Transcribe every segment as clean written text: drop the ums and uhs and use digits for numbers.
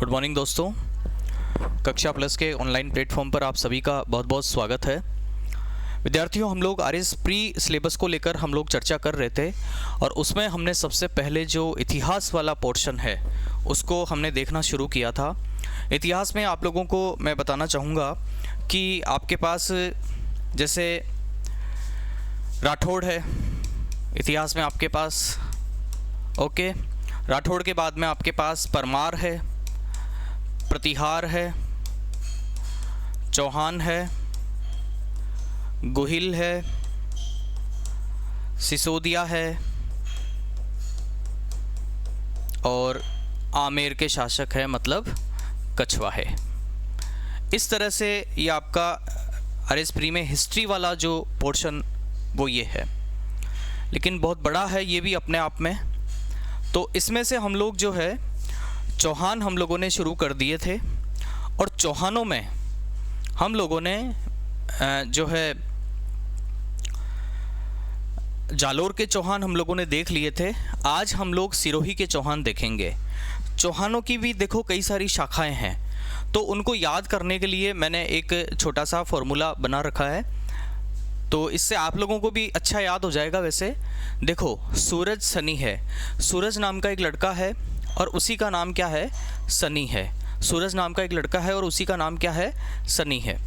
Good morning दोस्तों, कक्षा plus के ऑनलाइन प्लेटफॉर्म पर आप सभी का बहुत बहुत स्वागत है। विद्यार्थियों, हम लोग आरएस प्री सिलेबस को लेकर हम लोग चर्चा कर रहे थे और उसमें हमने सबसे पहले जो इतिहास वाला पोर्शन है उसको हमने देखना शुरू किया था। इतिहास में आप लोगों को मैं बताना चाहूँगा कि आपके पास जैसे राठौड़ है इतिहास में आपके पास, ओके। राठौड़ के बाद में आपके पास परमार है, प्रतिहार है, चौहान है, गोहिल है, सिसोदिया है और आमेर के शासक है मतलब कछवा है। इस तरह से ये आपका आरएस प्री में हिस्ट्री वाला जो पोर्शन वो ये है, लेकिन बहुत बड़ा है ये भी अपने आप में। तो इसमें से हम लोग जो है चौहान हम लोगों ने शुरू कर दिए थे और चौहानों में हम लोगों ने जो है जालोर के चौहान हम लोगों ने देख लिए थे। आज हम लोग सिरोही के चौहान देखेंगे। चौहानों की भी देखो कई सारी शाखाएं हैं, तो उनको याद करने के लिए मैंने एक छोटा सा फॉर्मूला बना रखा है, तो इससे आप लोगों को भी अच्छा याद हो जाएगा। वैसे देखो, सूरज सनी है, सूरज नाम का एक लड़का है और उसी का नाम क्या है, सनी है। सूरज नाम का एक लड़का है और उसी का नाम क्या है, सनी है।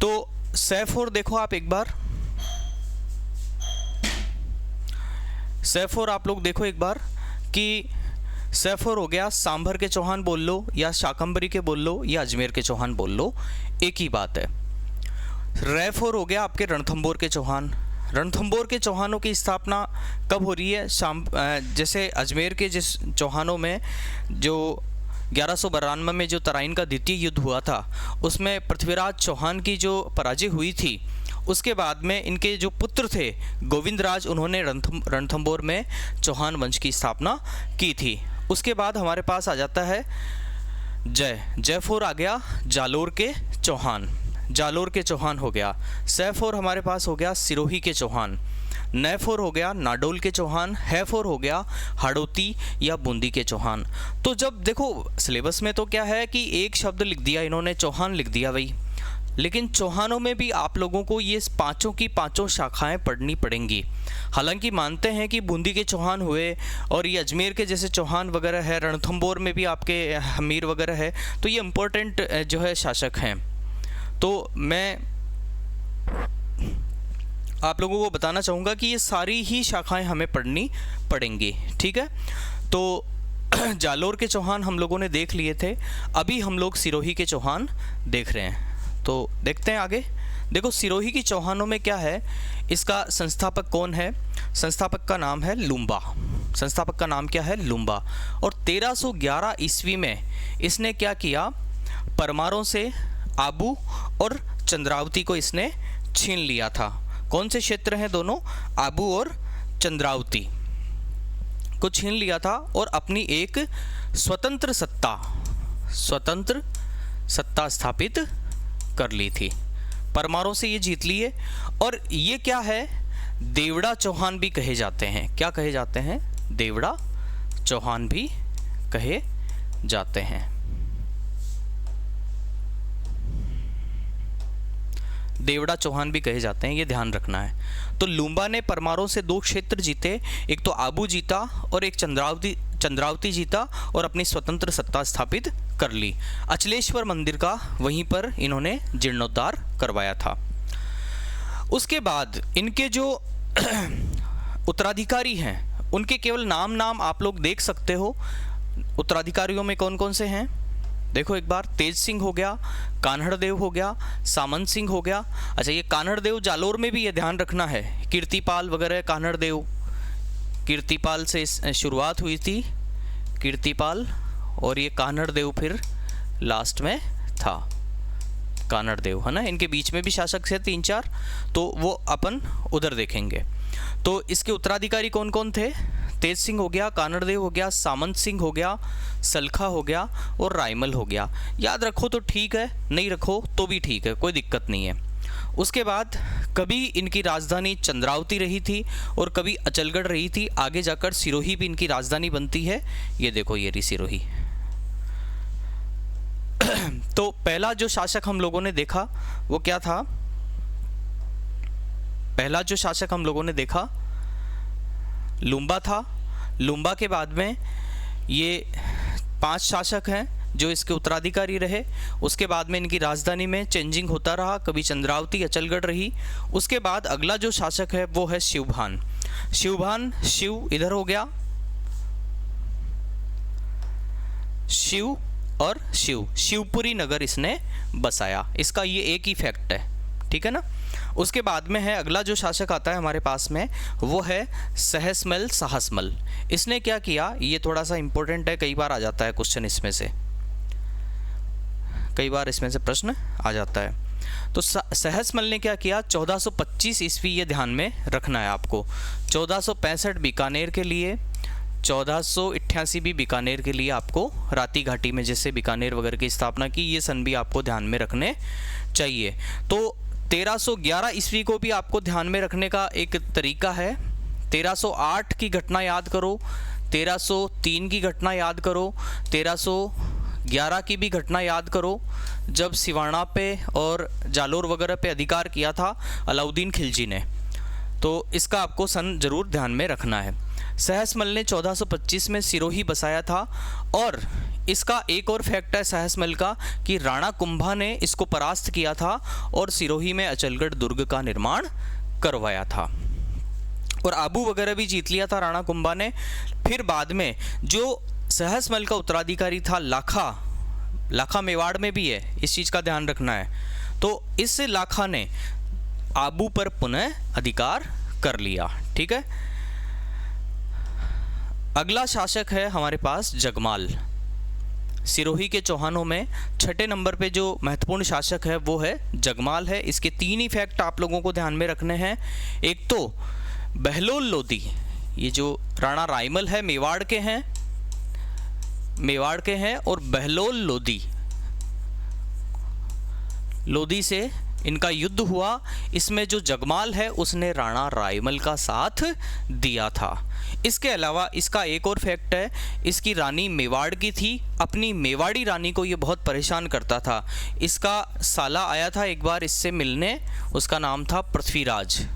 तो सैफोर देखो आप एक बार, सैफोर आप लोग देखो एक बार कि सैफोर हो गया सांभर के चौहान बोल लो या शाकंभरी के बोल लो या अजमेर के चौहान बोल लो, एक ही बात है। रैफोर हो गया आपके रणथंबोर के चौहान। रणथंबोर के चौहानों की स्थापना कब हो रही है, जैसे अजमेर के जिस चौहानों में जो 1192 में जो तराइन का द्वितीय युद्ध हुआ था उसमें पृथ्वीराज चौहान की जो पराजय हुई थी, उसके बाद में इनके जो पुत्र थे गोविंदराज, उन्होंने रणथंबोर में चौहान वंश की स्थापना की थी। उसके बाद हमारे पास आ जाता है जयफोर आ गया जालोर के चौहान, जालोर के चौहान हो गया। सैफोर हमारे पास हो गया सिरोही के चौहान। नैफोर हो गया नाडोल के चौहान। हैफोर हो गया हाड़ौती या बूंदी के चौहान। तो जब देखो सिलेबस में तो क्या है कि एक शब्द लिख दिया इन्होंने, चौहान लिख दिया भाई, लेकिन चौहानों में भी आप लोगों को ये पांचों की पांचों शाखाएं पढ़नी पड़ेंगी। हालांकि मानते हैं कि बूंदी के चौहान हुए और ये अजमेर के जैसे चौहान वगैरह है, रणथंबोर में भी आपके हमीर वगैरह है, तो ये इम्पोर्टेंट जो है शासक हैं। तो मैं आप लोगों को बताना चाहूँगा कि ये सारी ही शाखाएं हमें पढ़नी पड़ेंगी, ठीक है। तो जालोर के चौहान हम लोगों ने देख लिए थे, अभी हम लोग सिरोही के चौहान देख रहे हैं। तो देखते हैं आगे। देखो सिरोही की चौहानों में क्या है, इसका संस्थापक कौन है, संस्थापक का नाम है लुम्बा। संस्थापक का नाम क्या है, लुम्बा। और 1311 ईस्वी में इसने क्या किया, परमारों से आबू और चंद्रावती को इसने छीन लिया था। कौन से क्षेत्र हैं दोनों, आबू और चंद्रावती को छीन लिया था और अपनी एक स्वतंत्र सत्ता स्थापित कर ली थी। परमारों से ये जीत लिए और ये क्या है, देवड़ा चौहान भी कहे जाते हैं। क्या कहे जाते हैं, देवड़ा चौहान भी कहे जाते हैं। देवड़ा चौहान भी कहे जाते हैं, ये ध्यान रखना है। तो लुम्बा ने परमारों से 2 क्षेत्र जीते, एक तो आबू जीता और एक चंद्रावती जीता और अपनी स्वतंत्र सत्ता स्थापित कर ली। अचलेश्वर मंदिर का वहीं पर इन्होंने जीर्णोद्धार करवाया था। उसके बाद इनके जो उत्तराधिकारी हैं उनके केवल नाम आप लोग देख सकते हो। उत्तराधिकारियों में कौन कौन से हैं, देखो एक बार, तेज सिंह हो गया, कान्हड़ देव हो गया, सामंत सिंह हो गया। अच्छा, ये कान्हड़ देव जालोर में भी ये ध्यान रखना है, कीर्तिपाल वगैरह कान्हड़ देव, कीर्तिपाल से शुरुआत हुई थी, कीर्तिपाल, और ये कान्हड़ देव फिर लास्ट में था, कान्हड़ देव है ना। इनके बीच में भी शासक थे 3-4, तो वो अपन उधर देखेंगे। तो इसके उत्तराधिकारी कौन कौन थे, तेज सिंह हो गया, कान्हड़ देव हो गया, सामंत सिंह हो गया, सलखा हो गया और रायमल हो गया। याद रखो तो ठीक है, नहीं रखो तो भी ठीक है, कोई दिक्कत नहीं है। उसके बाद कभी इनकी राजधानी चंद्रावती रही थी और कभी अचलगढ़ रही थी। आगे जाकर सिरोही भी इनकी राजधानी बनती है। ये देखो, ये रही सिरोही, तो पहला जो शासक हम लोगों ने देखा वो क्या था? पहला जो शासक हम लोगों ने देखा लुम्बा था। लुम्बा के बाद में ये 5 शासक हैं जो इसके उत्तराधिकारी रहे। उसके बाद में इनकी राजधानी में चेंजिंग होता रहा, कभी चंद्रावती अचलगढ़ रही। उसके बाद अगला जो शासक है वो है शिवभान। शिवभान, शिव इधर हो गया, शिव और शिवपुरी नगर इसने बसाया। इसका ये एक ही फैक्ट है, ठीक है ना। उसके बाद में है अगला जो शासक आता है हमारे पास में वो है सहसमल साहसमल। इसने क्या किया, ये थोड़ा सा इंपॉर्टेंट है, कई बार आ जाता है क्वेश्चन इसमें से, कई बार इसमें से प्रश्न आ जाता है। तो सहसमल ने क्या किया, 1425 ईस्वी, ये ध्यान में रखना है आपको। 1465 बीकानेर के लिए, 1488 भी बीकानेर के लिए आपको राती घाटी में जैसे बीकानेर वगैरह की स्थापना की, ये सन भी आपको ध्यान में रखने चाहिए। तो 1311 ईस्वी को भी आपको ध्यान में रखने का एक तरीका है। 1308 की घटना याद करो, 1303 की घटना याद करो, 1311 की भी घटना याद करो, जब सिवाना पे और जालोर वगैरह पे अधिकार किया था अलाउद्दीन खिलजी ने। तो इसका आपको सन जरूर ध्यान में रखना है। सहसमल ने 1425 में सिरोही बसाया था, और इसका एक और फैक्ट है सहसमल का कि राणा कुंभा ने इसको परास्त किया था और सिरोही में अचलगढ़ दुर्ग का निर्माण करवाया था, और आबू वगैरह भी जीत लिया था राणा कुंभा ने। फिर बाद में जो सहसमल का उत्तराधिकारी था लाखा मेवाड़ में भी है, इस चीज़ का ध्यान रखना है। तो इस लाखा ने आबू पर पुनः अधिकार कर लिया, ठीक है। अगला शासक है हमारे पास जगमाल। सिरोही के चौहानों में 6ठे नंबर पे जो महत्वपूर्ण शासक है वो है जगमाल है। इसके 3 ही फैक्ट आप लोगों को ध्यान में रखने हैं। एक तो बहलोल लोधी, ये जो राणा रायमल है मेवाड़ के हैं, और बहलोल लोधी से इनका युद्ध हुआ। इसमें जो जगमाल है उसने राणा रायमल का साथ दिया था। इसके अलावा इसका एक और फैक्ट है, इसकी रानी मेवाड़ की थी। अपनी मेवाड़ी रानी को ये बहुत परेशान करता था। इसका साला आया था एक बार इससे मिलने, उसका नाम था पृथ्वीराज।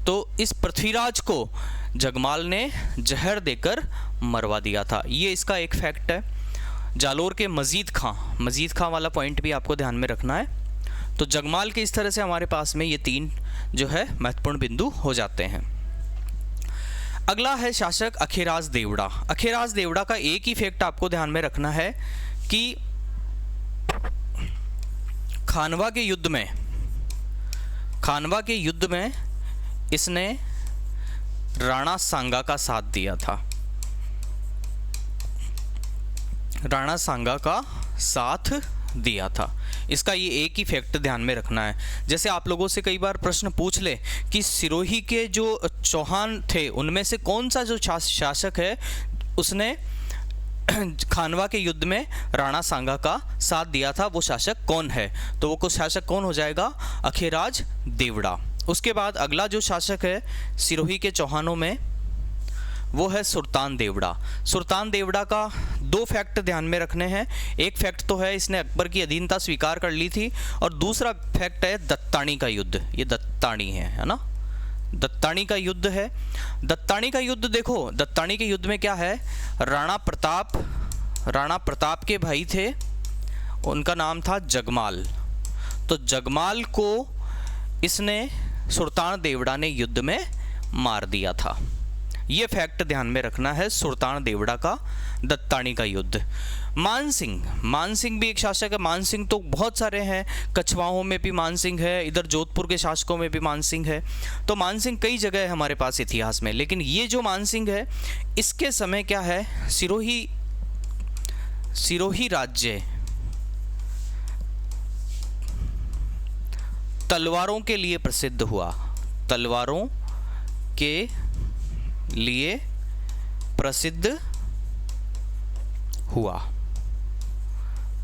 तो इस पृथ्वीराज को जगमाल ने जहर देकर मरवा दिया था, ये इसका एक फैक्ट है। जालोर के मजीद खां वाला पॉइंट भी आपको ध्यान में रखना है। तो जगमाल के इस तरह से हमारे पास में ये 3 जो है महत्वपूर्ण बिंदु हो जाते हैं। अगला है शासक अखेराज देवड़ा। अखेराज देवड़ा का एक ही फैक्ट आपको ध्यान में रखना है कि खानवा के युद्ध में इसने राणा सांगा का साथ दिया था। राणा सांगा का साथ दिया था, इसका ये एक ही फैक्ट ध्यान में रखना है। जैसे आप लोगों से कई बार प्रश्न पूछ ले कि सिरोही के जो चौहान थे उनमें से कौन सा जो शासक है उसने खानवा के युद्ध में राणा सांगा का साथ दिया था, वो शासक कौन है? तो वो शासक कौन हो जाएगा? अखेराज देवड़ा। उसके बाद अगला जो शासक है सिरोही के चौहानों में वो है सुल्तान देवड़ा। सुल्तान देवड़ा का 2 फैक्ट ध्यान में रखने हैं। एक फैक्ट तो है इसने अकबर की अधीनता स्वीकार कर ली थी, और दूसरा फैक्ट है दत्तानी का युद्ध। ये दत्तानी है ना, दत्तानी का युद्ध है। दत्तानी का युद्ध देखो, दत्तानी के युद्ध में क्या है, राणा प्रताप के भाई थे, उनका नाम था जगमाल। तो जगमाल को इसने सुल्तान देवड़ा ने युद्ध में मार दिया था। ये फैक्ट ध्यान में रखना है सुल्तान देवड़ा का, दत्तानी का युद्ध। मानसिंह भी एक शासक है। मानसिंह तो बहुत सारे हैं, कछवाहों में भी मानसिंह है, इधर जोधपुर के शासकों में भी मानसिंह है। तो मानसिंह कई जगह है हमारे पास इतिहास में, लेकिन ये जो मानसिंह है इसके समय क्या है, सिरोही राज्य तलवारों के लिए प्रसिद्ध हुआ। तलवारों के लिए प्रसिद्ध हुआ।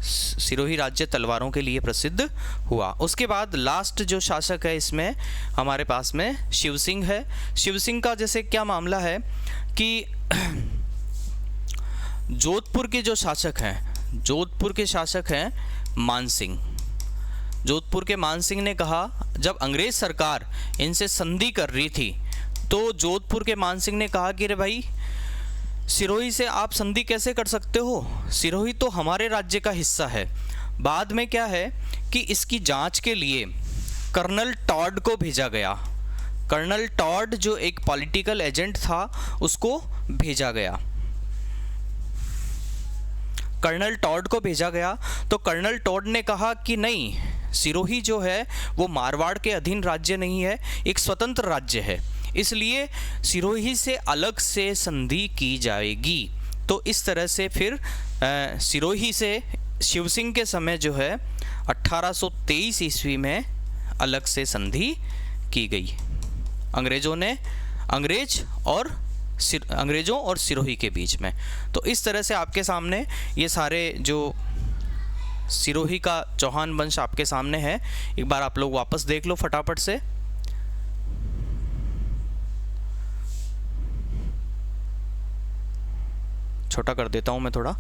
सिरोही राज्य तलवारों के लिए प्रसिद्ध हुआ। उसके बाद लास्ट जो शासक है इसमें हमारे पास में शिव सिंह है। शिव सिंह का जैसे क्या मामला है कि जोधपुर के जो शासक हैं, जोधपुर के शासक हैं मान सिंह। जोधपुर के मान सिंह ने कहा, जब अंग्रेज सरकार इनसे संधि कर रही थी तो जोधपुर के मान सिंह ने कहा कि रे भाई, सिरोही से आप संधि कैसे कर सकते हो, सिरोही तो हमारे राज्य का हिस्सा है। बाद में क्या है कि इसकी जांच के लिए कर्नल टॉड को भेजा गया। कर्नल टॉड जो एक पॉलिटिकल एजेंट था उसको भेजा गया, कर्नल टॉड को भेजा गया। तो कर्नल टॉड ने कहा कि नहीं, सिरोही जो है वो मारवाड़ के अधीन राज्य नहीं है, एक स्वतंत्र राज्य है, इसलिए सिरोही से अलग से संधि की जाएगी। तो इस तरह से फिर सिरोही से शिव सिंह के समय जो है 1823 ईस्वी में अलग से संधि की गई अंग्रेज़ों और सिरोही के बीच में। तो इस तरह से आपके सामने ये सारे जो सिरोही का चौहान वंश आपके सामने है। एक बार आप लोग वापस देख लो फटाफट से। छोटा कर देता हूँ मैं थोड़ा,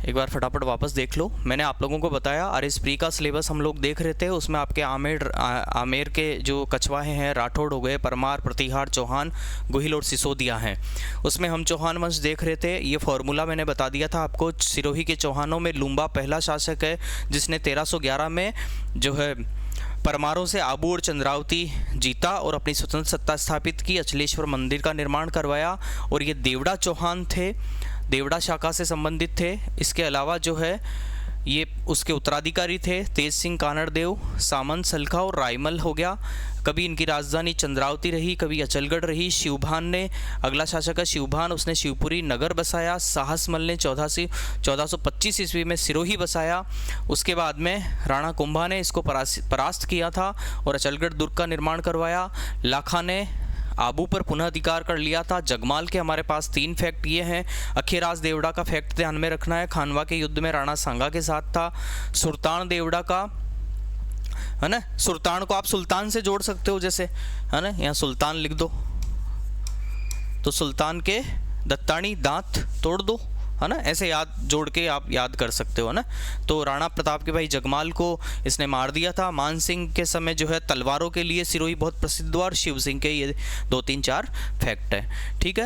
एक बार फटाफट वापस देख लो। मैंने आप लोगों को बताया आरएस प्री का सिलेबस हम लोग देख रहे थे, उसमें आपके आमेर के जो कछवाहे हैं, राठौड़ हो गए, परमार, प्रतिहार, चौहान, गोहिल और सिसोदिया हैं, उसमें हम चौहान वंश देख रहे थे। ये फॉर्मूला मैंने बता दिया था आपको। सिरोही के चौहानों में लुम्बा पहला शासक है जिसने 1311 में जो है परमारों से आबू और चंद्रावती जीता और अपनी स्वतंत्र सत्ता स्थापित की, अचलेश्वर मंदिर का निर्माण करवाया। और ये देवड़ा चौहान थे, देवड़ा शाखा से संबंधित थे। इसके अलावा जो है ये उसके उत्तराधिकारी थे तेज सिंह कानड़देव, सामंत, सलखा और रायमल हो गया। कभी इनकी राजधानी चंद्रावती रही, कभी अचलगढ़ रही। शिवभान ने, अगला शासक है शिवभान, उसने शिवपुरी नगर बसाया। साहसमल ने 1425 ईस्वी में सिरोही बसाया। उसके बाद में राणा कुंभा ने इसको परास्त किया था और अचलगढ़ दुर्ग का निर्माण करवाया। लाखा ने आबू पर पुनः अधिकार कर लिया था। जगमाल के हमारे पास 3 फैक्ट ये हैं। अखेराज देवड़ा का फैक्ट ध्यान में रखना है, खानवा के युद्ध में राणा सांगा के साथ था। सुल्तान देवड़ा का, है ना, सुल्तान को आप सुल्तान से जोड़ सकते हो, जैसे है ना, यहाँ सुल्तान लिख दो तो सुल्तान के दत्तानी दांत तोड़ दो, है ना, ऐसे याद जोड़ के आप याद कर सकते हो ना। तो राणा प्रताप के भाई जगमाल को इसने मार दिया था। मान सिंह के समय जो है तलवारों के लिए सिरोही बहुत प्रसिद्ध हुआ और शिव सिंह के ये 2-3-4 फैक्ट है। ठीक है।